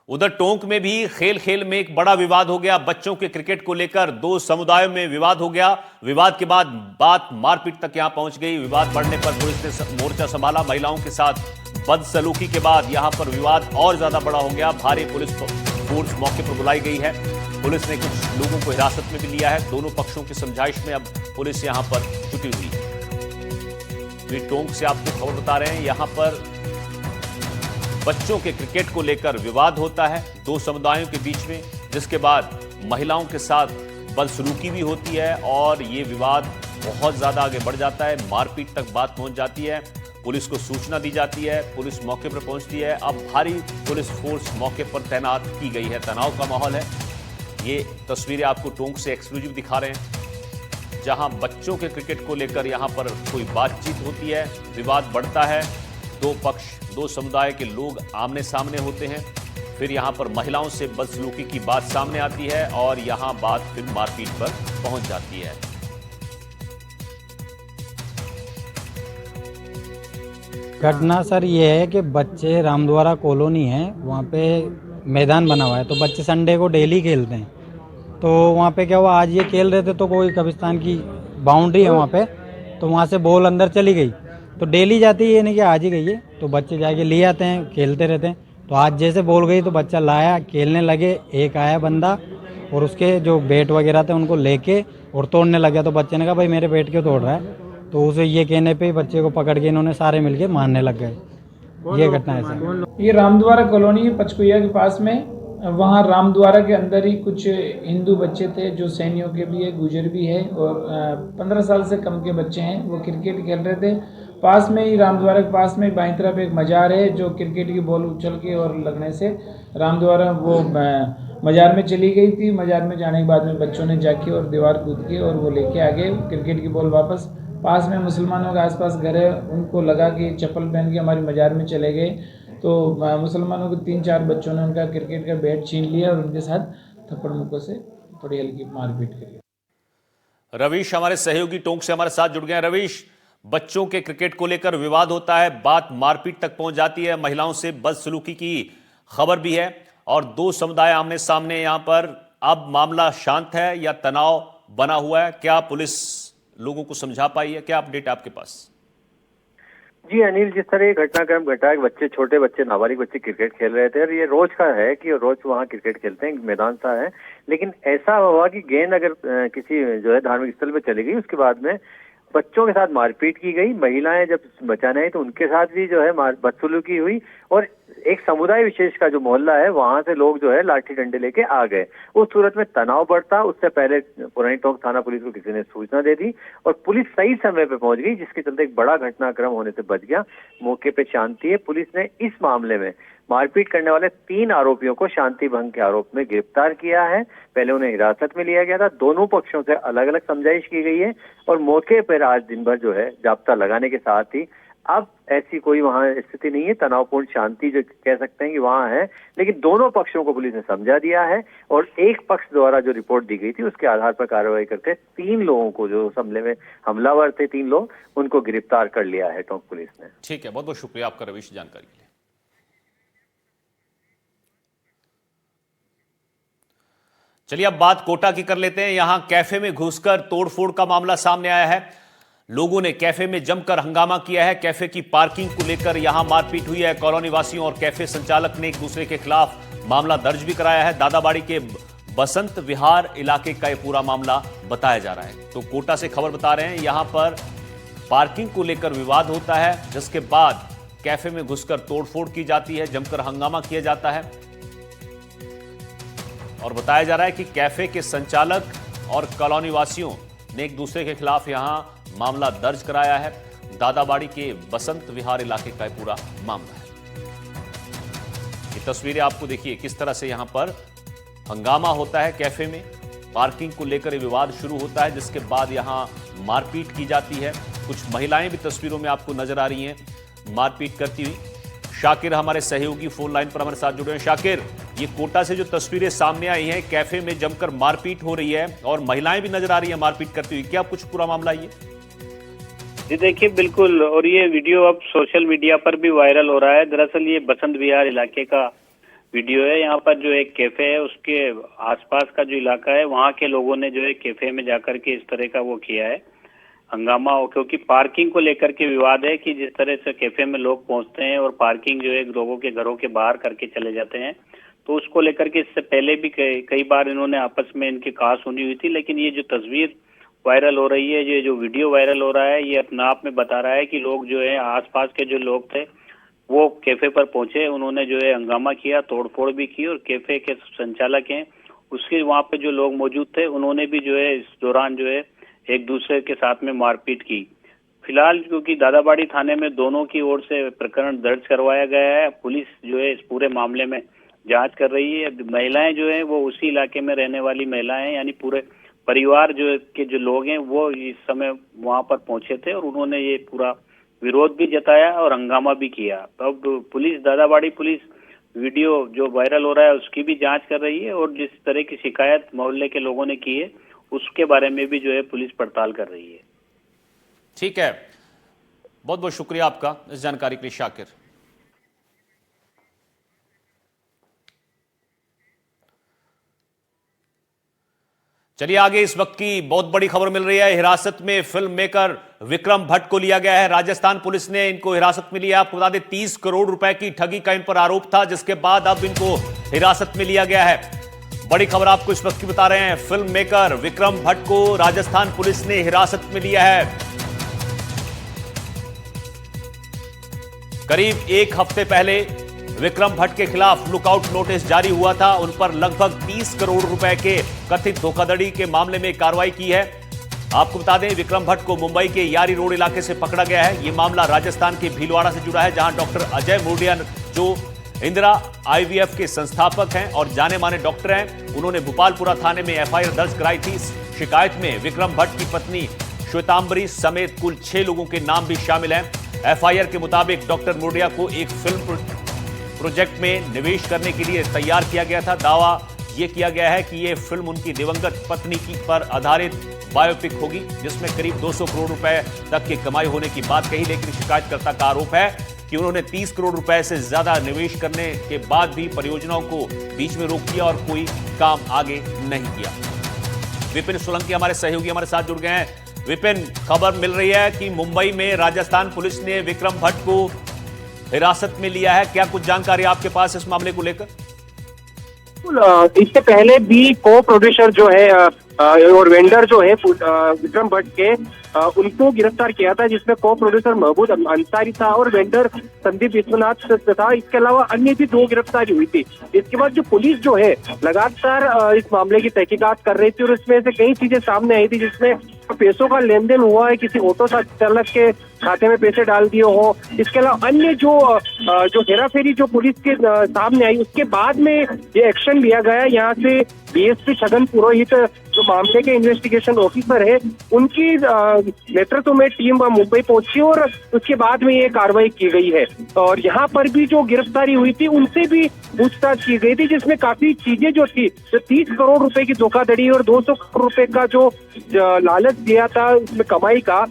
उधर टोंक में भी खेल खेल में एक बड़ा विवाद हो गया। बच्चों के क्रिकेट को लेकर दो समुदायों में विवाद हो गया। विवाद के बाद बात मारपीट तक यहां पहुंच गई। विवाद बढ़ने पर पुलिस ने मोर्चा संभाला। महिलाओं के साथ बदसलूकी के बाद यहां पर विवाद और ज्यादा बड़ा हो गया। भारी पुलिस फोर्स मौके पर बुलाई गई है। पुलिस ने कुछ लोगों को हिरासत में भी लिया है। दोनों पक्षों की समझाइश में अब पुलिस यहां पर जुटी हुई है। टोंक से आपको खबर बता रहे हैं, यहां पर बच्चों के क्रिकेट को लेकर विवाद होता है दो समुदायों के बीच में, जिसके बाद महिलाओं के साथ बदसलूकी भी होती है और ये विवाद बहुत ज्यादा आगे बढ़ जाता है। मारपीट तक बात पहुंच जाती है। पुलिस को सूचना दी जाती है, पुलिस मौके पर पहुंचती है। अब भारी पुलिस फोर्स मौके पर तैनात की गई है। तनाव का माहौल है। ये तस्वीरें आपको टोंक से एक्सक्लूसिव दिखा रहे हैं, जहां बच्चों के क्रिकेट को लेकर यहां पर कोई बातचीत होती है, विवाद बढ़ता है। दो पक्ष, दो समुदाय के लोग आमने सामने होते हैं। फिर यहां पर महिलाओं से बदसलूकी की बात सामने आती है और यहां बात फिर मारपीट पर पहुंच जाती है। घटना सर ये है कि बच्चे रामद्वारा कॉलोनी है, वहाँ पे मैदान बना हुआ है, तो बच्चे संडे को डेली खेलते हैं। तो वहाँ पे क्या हुआ, आज ये खेल रहे थे तो कोई कब्रिस्तान की बाउंड्री है वहाँ पे, तो वहाँ से बॉल अंदर चली गई। तो डेली जाती है, ये नहीं कि आज ही गई है, तो बच्चे जाके ले आते हैं, खेलते रहते हैं। तो आज जैसे बॉल गई तो बच्चा लाया, खेलने लगे। एक आया बंदा और उसके जो बैट वगैरह थे उनको लेके और तोड़ने लग गया। तो बच्चे ने कहा भाई मेरे बैट क्यों तोड़ रहा है, तो उसे ये कहने पे बच्चे को पकड़ के इन्होंने सारे मिलके मारने लग गए। ये घटना है सर। ये रामद्वारा कॉलोनी पचकुइया के पास में, वहाँ रामद्वारा के अंदर ही कुछ हिंदू बच्चे थे जो सैनियों के भी है, गुजर भी है, और 15 साल से कम के बच्चे हैं। वो क्रिकेट खेल रहे थे। पास में ही रामद्वारा के पास में बाईं तरफ एक मजार है, जो क्रिकेट की बॉल उछल के और लगने से रामद्वारा वो मजार में चली गई थी। मजार में जाने के बाद में बच्चों ने जाके और दीवार कूद के और वो लेके आ गए क्रिकेट की बॉल वापस। पास में मुसलमानों के आसपास घर है, उनको लगा कि चप्पल पहन के हमारी मजार में चले गए। तो मुसलमानों के 3-4 बच्चों ने उनका क्रिकेट का बैट छीन लिया और उनके साथ थप्पड़ मुक्कों से थोड़ी हल्की मारपीट करी। रवीश हमारे सहयोगी टोंक से हमारे साथ जुड़ गए हैं। रवीश, बच्चों के क्रिकेट को लेकर विवाद होता है, बात मारपीट तक पहुंच जाती है, महिलाओं से बदसलूकी की खबर भी है और दो समुदाय आमने सामने। यहां पर अब मामला शांत है या तनाव बना हुआ है? क्या पुलिस लोगों को समझा पाई है? क्या अपडेट आपके पास? जी अनिल, जिस तरह ये घटनाक्रम घटा है, बच्चे, छोटे बच्चे, नाबालिग बच्चे क्रिकेट खेल रहे थे और ये रोज का है कि रोज वहाँ क्रिकेट खेलते हैं, मैदान सा है। लेकिन ऐसा हुआ कि गेंद अगर किसी जो है धार्मिक स्थल पे चली गई, उसके बाद में बच्चों के साथ मारपीट की गई। महिलाएं जब बचाने आई तो उनके साथ भी जो है बदसलूकी हुई और एक समुदाय विशेष का जो मोहल्ला है वहां से लोग जो है लाठी डंडे लेके आ गए। उस सूरत में तनाव बढ़ता। उससे पहले पुरानी टोंक थाना पुलिस को किसी ने सूचना दे दी और पुलिस सही समय पे पहुंच गई, जिसके चलते एक बड़ा घटनाक्रम होने से बच गया। मौके पे शांति है। पुलिस ने इस मामले में मारपीट करने वाले 3 आरोपियों को शांति भंग के आरोप में गिरफ्तार किया है। पहले उन्हें हिरासत में लिया गया था। दोनों पक्षों से अलग अलग समझाइश की गई है और मौके पर आज दिन भर जो है जाब्ता लगाने के साथ ही अब ऐसी कोई वहां स्थिति नहीं है। तनावपूर्ण शांति जो कह सकते हैं कि वहां है, लेकिन दोनों पक्षों को पुलिस ने समझा दिया है और एक पक्ष द्वारा जो रिपोर्ट दी गई थी उसके आधार पर कार्रवाई करके 3 लोगों को, जो उस हमले में हमलावर थे 3 लोग, उनको गिरफ्तार कर लिया है टोंक पुलिस ने। ठीक है, बहुत बहुत शुक्रिया आपका रवीश जानकारी के लिए। चलिए अब बात कोटा की कर लेते हैं। यहां कैफे में घुसकर तोड़फोड़ का मामला सामने आया है। लोगों ने कैफे में जमकर हंगामा किया है। कैफे की पार्किंग को लेकर यहां मारपीट हुई है। कॉलोनी वासियों और कैफे संचालक ने एक दूसरे के खिलाफ मामला दर्ज भी कराया है। दादाबाड़ी के बसंत विहार इलाके का यह पूरा मामला बताया जा रहा है। तो कोटा से खबर बता रहे हैं, यहां पर पार्किंग को लेकर विवाद होता है, जिसके बाद कैफे में घुसकर तोड़फोड़ की जाती है, जमकर हंगामा किया जाता है और बताया जा रहा है कि कैफे के संचालक और कॉलोनी वासियों ने एक दूसरे के खिलाफ यहां मामला दर्ज कराया है। दादाबाड़ी के बसंत विहार इलाके का पूरा मामला है। ये तस्वीरें आपको देखिए किस तरह से यहां पर हंगामा होता है। कैफे में पार्किंग को लेकर विवाद शुरू होता है, जिसके बाद यहां मारपीट की जाती है। कुछ महिलाएं भी तस्वीरों में आपको नजर आ रही हैं मारपीट करती हुई। शाकिर हमारे सहयोगी फोन लाइन पर हमारे साथ जुड़े हैं। शाकिर, ये कोटा से जो तस्वीरें सामने आई हैं, कैफे में जमकर मारपीट हो रही है और महिलाएं भी नजर आ रही हैं मारपीट करती हुई, क्या कुछ पूरा मामला ये? जी देखिए, बिल्कुल, और ये वीडियो अब सोशल मीडिया पर भी वायरल हो रहा है। दरअसल ये बसंत विहार इलाके का वीडियो है। यहाँ पर जो एक कैफे है उसके आसपास का जो इलाका है वहाँ के लोगों ने जो है कैफे में जाकर के इस तरह का वो किया है हंगामा, क्योंकि पार्किंग को लेकर के विवाद है कि जिस तरह से कैफे में लोग पहुंचते हैं और पार्किंग जो है लोगों के घरों के बाहर करके चले जाते हैं, तो उसको लेकर के इससे पहले भी कई बार इन्होंने आपस में इनकी कहासुनी हुई थी। लेकिन ये जो तस्वीर वायरल हो रही है, ये जो वीडियो वायरल हो रहा है, ये अपने आप में बता रहा है कि लोग जो है आसपास के जो लोग थे वो कैफे पर पहुंचे, उन्होंने जो है हंगामा किया, तोड़फोड़ भी की, और कैफे के संचालक हैं उसके वहाँ पे जो लोग मौजूद थे उन्होंने भी जो है इस दौरान जो है एक दूसरे के साथ में मारपीट की। फिलहाल क्योंकि दादाबाड़ी थाने में दोनों की ओर से प्रकरण दर्ज करवाया गया है, पुलिस जो है इस पूरे मामले में जांच कर रही है। महिलाएं जो है वो उसी इलाके में रहने वाली महिलाएं, यानी पूरे परिवार जो लोग हैं वो इस समय वहां पर पहुंचे थे और उन्होंने ये पूरा विरोध भी जताया और हंगामा भी किया। अब पुलिस, दादाबाड़ी पुलिस वीडियो जो वायरल हो रहा है उसकी भी जांच कर रही है और जिस तरह की शिकायत मोहल्ले के लोगों ने की है उसके बारे में भी जो है पुलिस पड़ताल कर रही है। ठीक है, बहुत बहुत शुक्रिया आपका इस जानकारी के लिए शाकिर। चलिए आगे, इस वक्त की बहुत बड़ी खबर मिल रही है। हिरासत में फिल्म मेकर विक्रम भट्ट को लिया गया है। राजस्थान पुलिस ने इनको हिरासत में लिया। आपको बता दें 30 करोड़ रुपए की ठगी का इन पर आरोप था, जिसके बाद अब इनको हिरासत में लिया गया है। बड़ी खबर आपको इस वक्त की बता रहे हैं। फिल्म मेकर विक्रम भट्ट को राजस्थान पुलिस ने हिरासत में लिया है। करीब एक हफ्ते पहले विक्रम भट्ट के खिलाफ लुकआउट नोटिस जारी हुआ था। उन पर लगभग 30 करोड़ रुपए के कथित धोखाधड़ी के मामले में कार्रवाई की है। आपको बता दें विक्रम भट्ट को मुंबई के यारी रोड इलाके से पकड़ा गया है। यह मामला राजस्थान के भीलवाड़ा से जुड़ा है, जहां डॉक्टर अजय मोडिया जो इंदिरा आईवीएफ के संस्थापक हैं और जाने माने डॉक्टर हैं, उन्होंने भोपालपुरा थाने में एफआईआर दर्ज कराई थी। शिकायत में विक्रम भट्ट की पत्नी श्वेतांबरी समेत कुल 6 लोगों के नाम भी शामिल हैं। एफआईआर के मुताबिक डॉक्टर मोडिया को एक फिल्म प्रोजेक्ट में निवेश करने के लिए तैयार किया गया था। दावा यह किया गया है कि यह फिल्म उनकी दिवंगत पत्नी की पर आधारित बायोपिक होगी, जिसमें करीब 200 करोड़ रुपए तक की कमाई होने की बात कही। लेकिन शिकायतकर्ता का आरोप है कि उन्होंने 30 करोड़ रुपए से ज्यादा निवेश करने के बाद भी परियोजनाओं को बीच में रोक दिया और कोई काम आगे नहीं किया। विपिन सोलंकी हमारे सहयोगी हमारे साथ जुड़ गए हैं। विपिन, खबर मिल रही है कि मुंबई में राजस्थान पुलिस ने विक्रम भट्ट को हिरासत में लिया है। क्या कुछ जानकारी आपके पास इस मामले को लेकर? इससे पहले भी को प्रोड्यूसर जो है और वेंडर जो है विक्रम भट्ट के उनको गिरफ्तार किया था, जिसमें को प्रोड्यूसर महबूब अंसारी था और वेंडर संदीप विश्वनाथ था। इसके अलावा अन्य भी 2 गिरफ्तारी हुई थी। इसके बाद जो पुलिस जो है लगातार इस मामले की तहकीकात कर रही थी और इसमें से कई चीजें सामने आई थी, जिसमें पैसों का लेन देन हुआ है, किसी ऑटो चालक के खाते में पैसे डाल दिए हो। इसके अलावा अन्य जो हेराफेरी जो पुलिस के सामने आई, उसके बाद में ये एक्शन लिया गया। यहाँ से डीएसपी छगन पुरोहित जो मामले के इन्वेस्टिगेशन ऑफिसर है, उनकी नेतृत्व में टीम मुंबई पहुंची और उसके बाद में ये कार्रवाई की गई है। और यहाँ पर भी जो गिरफ्तारी हुई थी उनसे भी पूछताछ की गई थी, जिसमें काफी चीजें जो थी, जो 30 करोड़ रुपए की धोखाधड़ी और 200 करोड़ रुपए का जो लालच दिया था उसमें कमाई का,